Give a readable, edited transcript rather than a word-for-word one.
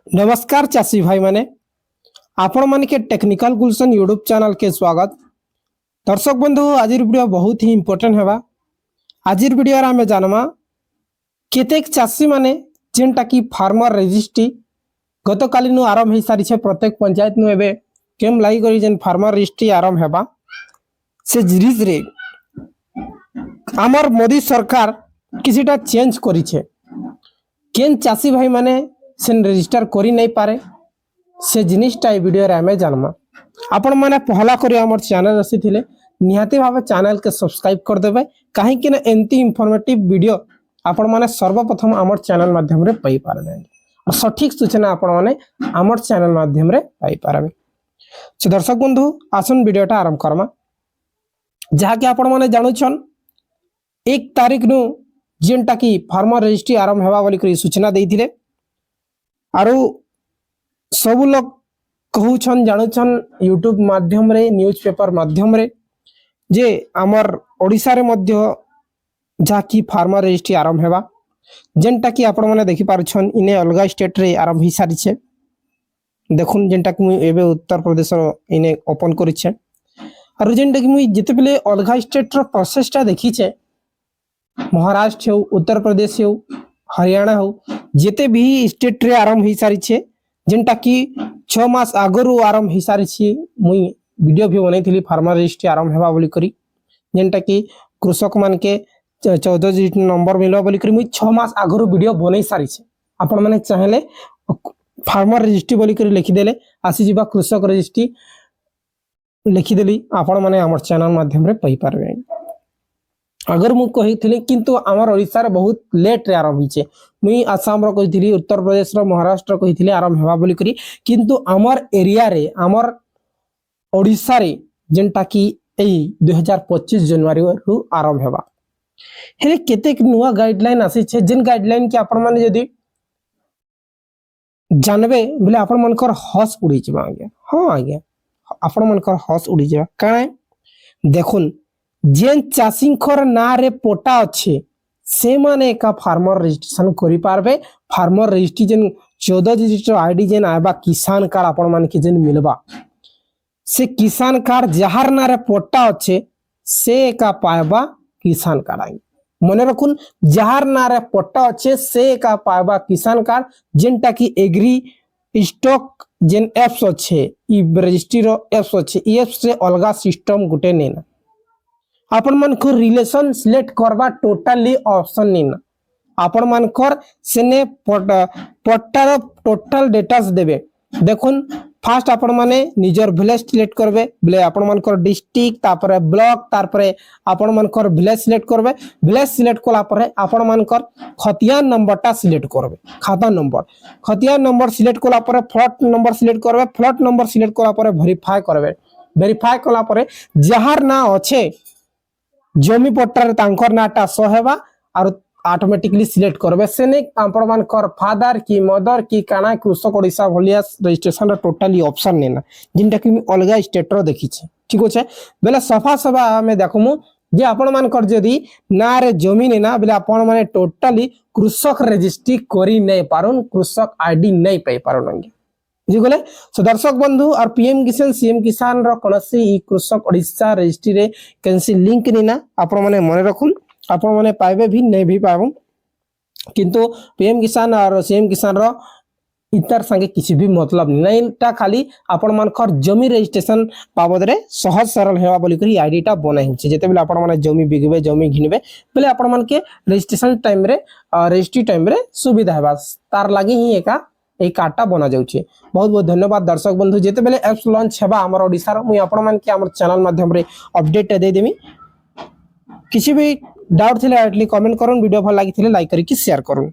नमस्कार चाषी भाई माने आपण मान के टेक्निकल गुलशन यूट्यूब चैनल के स्वागत। दर्शक बंधु आज वीडियो बहुत ही इंपोर्टेंट है। आज वीडियो आम जानमा केतेक चाषी माने जेनटा की फार्मर रजिस्ट्री गत काली नु आरंभ हो सारी छे। प्रत्येक पंचायत नु एबे केम लाई करी जेन फार्मर रजिस्ट्री आरंभ हेबा से धीरे धीरे आमर मोदी सरकार किसीटा चेंज करी छे। केन चाषी भाई माने सेन रजिस्टर करी नहीं पारे से जिनिसटा ए वीडियो रे हमें जानमा। आपण माने पहला करी हमर चैनल आसी थिले निहाती भाबे चैनल के सब्सक्राइब कर देबे काहे कि ना एंती इंफॉर्मेटिव वीडियो आपण माने सर्वप्रथम हमर चैनल माध्यम रे पाई पारबे और सठिक सूचना आपण माने हमर चैनल माध्यम रे पाई पारबे। से दर्शक बंधु आसन वीडियोटा आरंभ करमा। जहा कि आपण माने जानु छन 1 तारिख नु जेनटा की फार्मर रजिस्ट्री आरंभ हेबा बोली करी सूचना देइथिले आरो सब लोग कहूछन जानुछन यूट्यूब माध्यम रे न्यूज़पेपर माध्यम रे जे आमर ओडिसा रे मध्य जाकी फार्मर रजिस्ट्री आरंभ हेबा जेनटा की आपण माने देखि पारुछन इने अलगा स्टेट रे आरंभ ही सारी छे। देखुन जेनटा कि मुई एबे उत्तर प्रदेश रो इने ओपन करि छे आरो जेनटा कि मुई जते बेले अलगा स्टेट रो प्रोसेसटा देखि छे महाराष्ट्र हो उत्तर प्रदेश हो हरियाणा हो जेते भी स्टेट रे आरंभ हो सारी छे जेनटा कि 6 मास आगरु आरंभ हो सारी छे। मुई वीडियो भी बनाई थी फार्मर रजिस्ट्री आरंभ हेबा बोली करी जेनटा कि कृषक मान के 14 नंबर मिलबा बोली करी मुई 6 मास आगरु वीडियो बनाई सारी छे। आपण माने चाहेले फार्मर रजिस्ट्री बोली करी लिखि देले आसी जिबा कृषक रजिस्ट्री लिखि देली आपण माने हमर चैनल माध्यम रे पई पारबे। अगर मु कही किंतु आमर ओडिसा रे बहुत लेट रे आरंभ हिचे। मुई आसाम रो कही उत्तर प्रदेश रो महाराष्ट्र कही आरंभ हेबा बोली करी किंतु आमर एरिया रे आमर ओडिसा रे जेनटा की एई 2025 जनवरी रु आरंभ हेबा हेले केतेक नुवा गाइडलाइन आसी छे जेन गाइडलाइन के आपण माने जदी जानबे बोले आपण मनकर हस उड़ी जबा। आगे हां आगे आपण मनकर हस उड़ी जबा काहे देखुन जेन चाषींकर ना रे पोटा अच्छे से माने का फार्मर रजिस्ट्रेशन करि पारबे। फार्मर रजिस्ट्री जेन 14 डिजिट आईडी जेन आबा किसान कार्ड आपण मान के जेन मिलबा से किसान कार्ड जहार ना रे पोटा अच्छे से का पाएबा किसान कार्ड आई मने रखुन जहार ना रे पोटा अच्छे से का पाएबा किसान कार्ड जेनटा की एग्री स्टॉक जेन एप्स अच्छे ई रजिस्ट्री रो एप्स अच्छे ई एप्स से अलगा सिस्टम गुटे नेना आपण मन को रिलेशन सिलेक्ट करबा टोटली ऑप्शन नहीं आपण मन कर सेने पट्टार टोटल डेटास देबे। देखुन फास्ट आपण माने निजर विलेज सिलेक्ट करबे बोले आपण मन कर डिस्ट्रिक्ट तापरे ब्लॉक तारपरे आपण मन कर विलेज सिलेक्ट करबे। विलेज सिलेक्ट कला परे आपण मन कर खतिया नंबरटा सिलेक्ट करबे। खाता नंबर खतिया नंबर सिलेक्ट कला परे फ्लॉट नंबर सिलेक्ट करबे। फ्लॉट नंबर सिलेक्ट कला परे वेरीफाई करबे। वेरीफाई कला परे जहार ना अच्छे जमी पट्टार तांकर नाटा शो हेबा और ऑटोमेटिकली सिलेक्ट करबे। सेने आपण मान कर फादर की मदर की काना कृषक ओडिसा भलिया रजिस्ट्रेशन टोटली ऑप्शन नेना जिनटा कि अलगा स्टेट रो देखि छे। ठीक होछे बेले सफा सफा हमें देखमु जे आपण मान कर जदी ना रे जमी नेना बेले आपण माने टोटली कृषक रजिस्ट्री करी नै पारुन कृषक आईडी नै पाई पारुन जी गले। सो दर्शक बंधु और पीएम किसान सीएम किसान रो कोनसी ई कृषक ओडिसा रजिस्ट्री रे कैंसी लिंक नेना आपण माने मन रखुन आपण माने पाइबे भी नै भी पाबो किंतु पीएम किसान और सीएम किसान रो इतर संगे किसी भी मतलब नहीं ता खाली आपण मानकर जमी रजिस्ट्रेशन बाबद रे सहज सरल हेबा बोली करी आईडी टा बनाई होचे। जेते बेले आपण माने जमी बिगबे जमी घिनबे बेले आपण मान के रजिस्ट्रेशन टाइम रे रजिस्ट्री टाइम रे सुविधा हेबा तार लागि ही एका এই কার্ডটা বনা যাচ্ছে। बहुत बहुत धन्यवाद दर्शक बंधु जेते बेले एप्स लॉन्च हेबा हमर ओडिसा रो मुई आपण मान के हमर चैनल माध्यम रे अपडेट दे देमी। किसी भी डाउट थिले एटली कमेंट करन वीडियो भल लागि थिले लाइक करी कि शेयर करन।